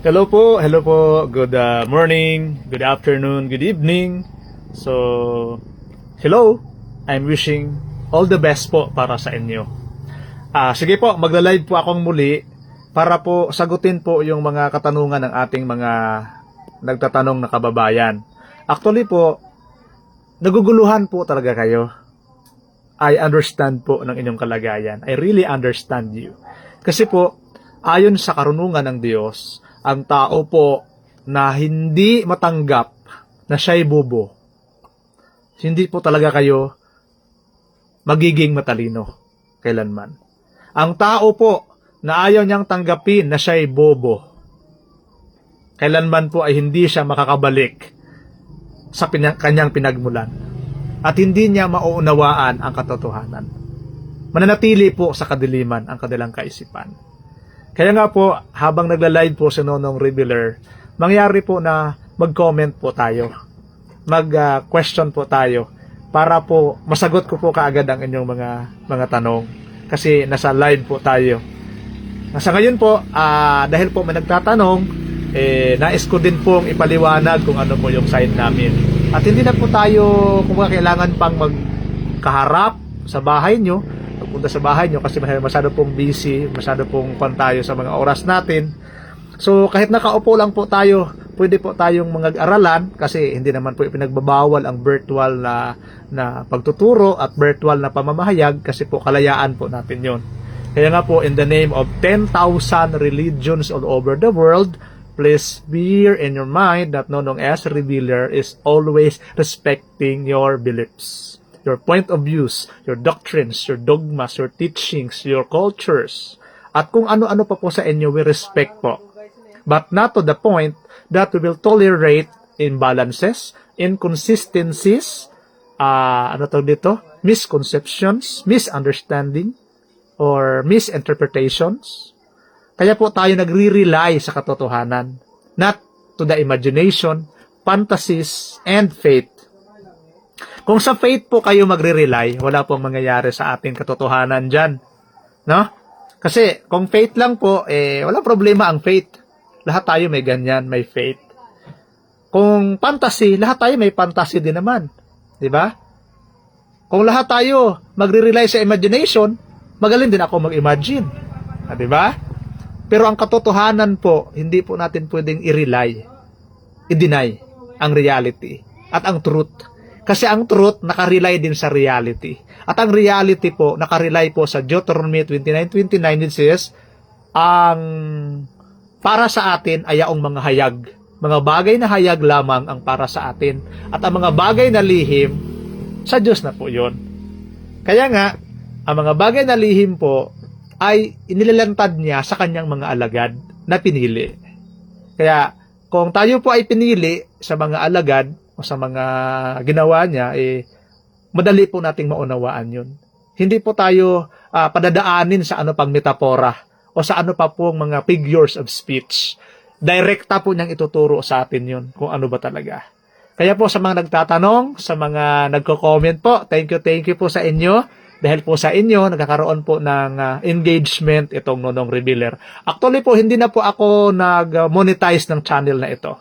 Hello po. Good morning, good afternoon, good evening. So, hello. I'm wishing all the best po para sa inyo. Sige po, magla-live po akong muli para po sagutin po yung mga katanungan ng ating mga nagtatanong na kababayan. Actually po, naguguluhan po talaga kayo. I understand po ng inyong kalagayan. I really understand you. Kasi po, ayon sa karunungan ng Diyos, ang tao po na hindi matanggap na siya'y bobo, hindi po talaga kayo magiging matalino kailanman. Ang tao po na ayaw niyang tanggapin na siya'y bobo, kailanman po ay hindi siya makakabalik sa kanyang pinagmulan at hindi niya mauunawaan ang katotohanan. Mananatili po sa kadiliman ang kanilang kaisipan. Kaya nga po, habang nagla-live po si Nonong Revealer, mangyari po na mag-comment po tayo. Mag-question po tayo para po masagot ko po kaagad ang inyong mga tanong. Kasi nasa live po tayo. Sa ngayon po, dahil po may nagtatanong, nais ko din pong ipaliwanag kung ano po yung side namin. At hindi na po tayo kung kailangan pang magkaharap sa bahay nyo, pagpunta sa bahay nyo kasi masyado pong busy, masyado pong tayo sa mga oras natin. So kahit nakaupo lang po tayo, pwede po tayong mag-aralan kasi hindi naman po ipinagbabawal ang virtual na pagtuturo at virtual na pamamahayag kasi po kalayaan po natin yon. Kaya nga po, in the name of 10,000 religions all over the world, please bear in your mind that Nonong S. Revealer is always respecting your beliefs, your point of views, your doctrines, your dogmas, your teachings, your cultures, at kung ano-ano pa po sa inyo, we respect po. But not to the point that we will tolerate imbalances, inconsistencies, misconceptions, misunderstanding, or misinterpretations. Kaya po tayo nagre-rely sa katotohanan, not to the imagination, fantasies, and faith. Kung sa faith po kayo magre-rely, wala pong mangyayari sa ating katotohanan dyan. No? Kasi kung faith lang po, walang problema ang faith. Lahat tayo may ganyan, may faith. Kung fantasy, lahat tayo may fantasy din naman. Diba? Kung lahat tayo magre-rely sa imagination, magaling din ako mag-imagine. Diba? Pero ang katotohanan po, hindi po natin pwedeng i-deny ang reality at ang truth. Kasi ang truth nakarely din sa reality. At ang reality po, nakarely po sa Deuteronomy 29:29, it says, ang para sa atin ay ang mga hayag. Mga bagay na hayag lamang ang para sa atin. At ang mga bagay na lihim, sa Diyos na po yun. Kaya nga, ang mga bagay na lihim po, ay inilalantad niya sa kanyang mga alagad na pinili. Kaya, kung tayo po ay pinili sa mga alagad o sa mga ginawa niya, madali po nating maunawaan yun. Hindi po tayo padadaanin sa ano pang metapora o sa ano pa pong mga figures of speech. Direkta po niyang ituturo sa atin yun kung ano ba talaga. Kaya po sa mga nagtatanong, sa mga nagko-comment po, thank you po sa inyo. Dahil po sa inyo, nagkakaroon po ng engagement itong Nonong Revealer. Actually po, hindi na po ako nag-monetize ng channel na ito.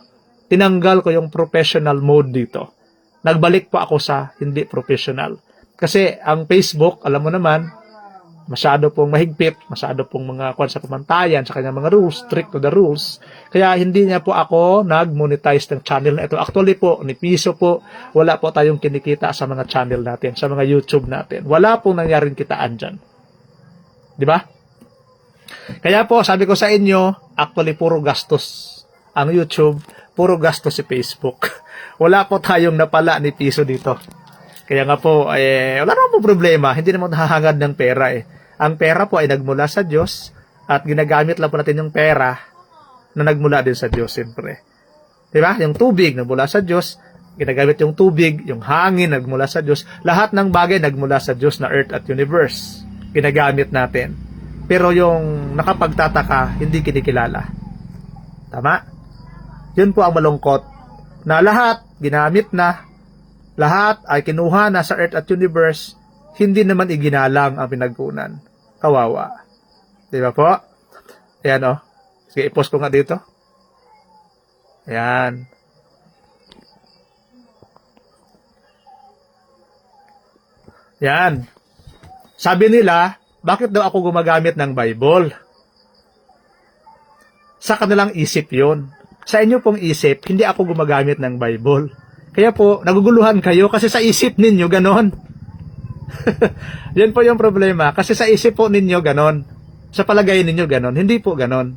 Tinanggal ko yung professional mode dito. Nagbalik po ako sa hindi professional. Kasi ang Facebook, alam mo naman, masyado pong mahigpit, masyado pong mga kwan sa pamantayan, sa kanyang mga rules, strict to the rules. Kaya hindi niya po ako nag-monetize ng channel na ito. Actually po, ni piso po, wala po tayong kinikita sa mga channel natin, sa mga YouTube natin. Wala pong nangyaring kitaan dyan. Di ba? Kaya po, sabi ko sa inyo, actually puro gastos ang YouTube, puro gastos si Facebook. Wala po tayong napala ni piso dito. Kaya nga po, wala naman po problema. Hindi naman hahangad ng pera Ang pera po ay nagmula sa Diyos at ginagamit lang po natin yung pera na nagmula din sa Diyos, siyempre. Diba? Yung tubig nagmula sa Diyos, ginagamit yung tubig, yung hangin nagmula sa Diyos. Lahat ng bagay nagmula sa Diyos na earth at universe. Ginagamit natin. Pero yung nakapagtataka, hindi kinikilala. Tama? Yun po ang malungkot. Na lahat, ginamit na, lahat ay kinuha na sa earth at universe, hindi naman iginalang ang pinagkunan. Kawawa. Di ba po? Ayan o. Sige, i-post ko nga dito. Ayan. Yan. Sabi nila, bakit daw ako gumagamit ng Bible? Sa kanilang isip yon. Sa inyo pong isip, hindi ako gumagamit ng Bible. Kaya po, naguguluhan kayo kasi sa isip ninyo ganon. Yan po yung problema. Kasi sa isip po ninyo ganon. Sa palagay ninyo ganon. Hindi po ganon.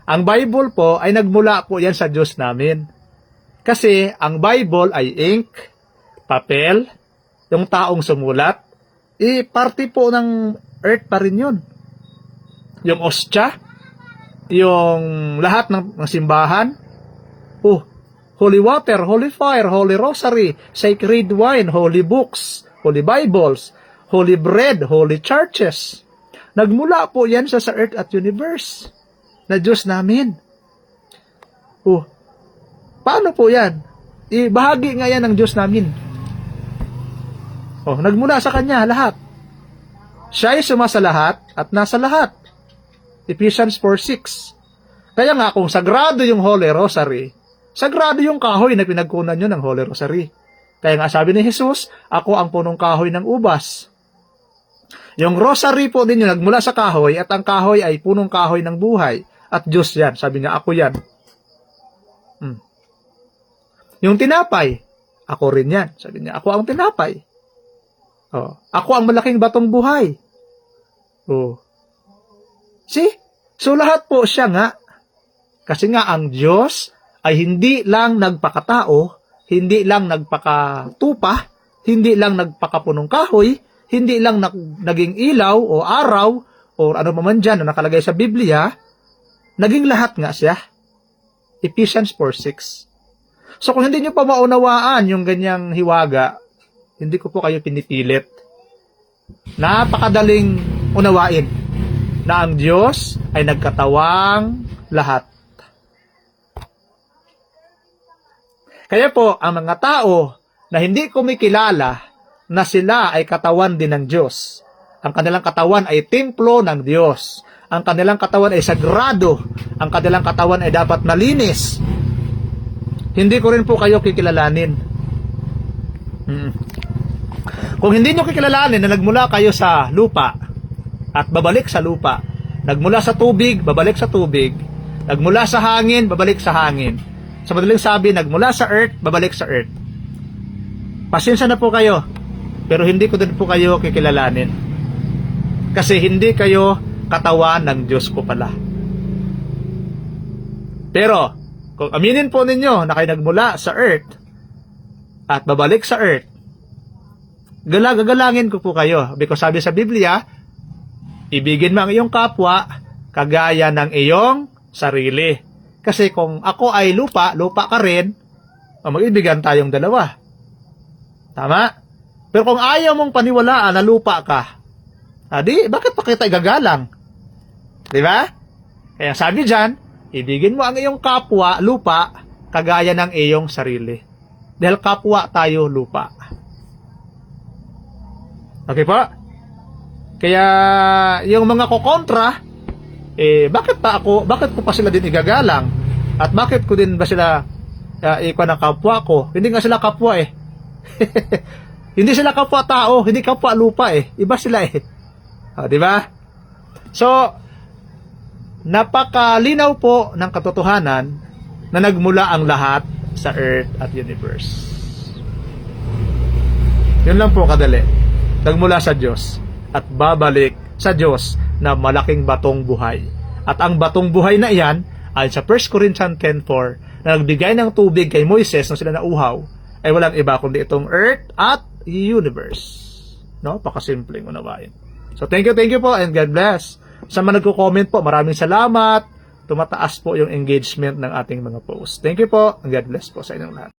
Ang Bible po ay nagmula po yan sa Diyos namin. Kasi ang Bible ay ink, papel, yung taong sumulat, parte po ng earth pa rin yun. Yung ostya, yung lahat ng simbahan, holy water, holy fire, holy rosary, sacred wine, holy books, holy Bibles, holy bread, holy churches. Nagmula po yan sa earth at universe na Diyos namin. Paano po yan? Bahagi nga yan ng Diyos namin. Nagmula sa Kanya lahat. Siya ay sumasa lahat at nasa lahat. Ephesians 4:6. Kaya nga kung sagrado yung Holy Rosary, sagrado yung kahoy na pinagkunan nyo ng Holy Rosary. Kaya nga sabi ni Jesus, ako ang punong kahoy ng ubas. Yung rosary po ninyo nagmula sa kahoy at ang kahoy ay punong kahoy ng buhay. At Diyos yan. Sabi niya, ako yan. Yung tinapay, ako rin yan. Sabi niya, ako ang tinapay. Ako ang malaking batong buhay. See? So lahat po siya nga. Kasi nga ang Diyos ay hindi lang nagpakatao, hindi lang nagpakatupa, hindi lang nagpakapunong kahoy, hindi lang naging ilaw o araw o ano pa man dyan na nakalagay sa Biblia, naging lahat nga siya. Ephesians 4:6. So kung hindi nyo pa maunawaan yung ganyang hiwaga, hindi ko po kayo pinipilit. Napakadaling unawain na ang Diyos ay nagkatawang lahat. Kaya po, ang mga tao na hindi kumikilala na sila ay katawan din ng Diyos, ang kanilang katawan ay templo ng Diyos, ang kanilang katawan ay sagrado, ang kanilang katawan ay dapat malinis, hindi ko rin po kayo kikilalanin. Kung hindi nyo kikilalanin na nagmula kayo sa lupa at babalik sa lupa, nagmula sa tubig, babalik sa tubig, nagmula sa hangin, babalik sa hangin. Sa madaling sabi, nagmula sa earth, babalik sa earth. Pasensya na po kayo, pero hindi ko din po kayo kikilalanin. Kasi hindi kayo katawan ng Diyos ko pala. Pero, kung aminin po ninyo na kayo nagmula sa earth at babalik sa earth, gagalangin ko po kayo. Because sabi sa Biblia, ibigin mo ang iyong kapwa kagaya ng iyong sarili. Kasi kung ako ay lupa, lupa ka rin, mag-ibigan tayong dalawa. Tama? Pero kung ayaw mong paniwalaan na lupa ka, bakit pa kita igagalang? Di ba? Kaya sabi dyan, ibigin mo ang iyong kapwa, lupa, kagaya ng iyong sarili. Dahil kapwa tayo lupa. Okay po? Kaya yung mga kokontra, bakit ko pa sila din igagalang? At bakit ko din ba sila ikuha ng kapwa ko? Hindi nga sila kapwa eh. Hindi sila kapwa tao, hindi kapwa lupa eh. Iba sila eh. Di ba? So, napakalinaw po ng katotohanan na nagmula ang lahat sa earth at universe. Yun lang po kadali. Nagmula sa Diyos at babalik sa Diyos na malaking batong buhay. At ang batong buhay na iyan ay sa 1 Corinthians 10:4 na nagbigay ng tubig kay Moises nung sila nauhaw ay walang iba kundi itong earth at universe. No? Pakasimpleng unawain. So thank you po and God bless. Sa mga nagko-comment po, maraming salamat. Tumataas po yung engagement ng ating mga posts. Thank you po and God bless po sa inyong lahat.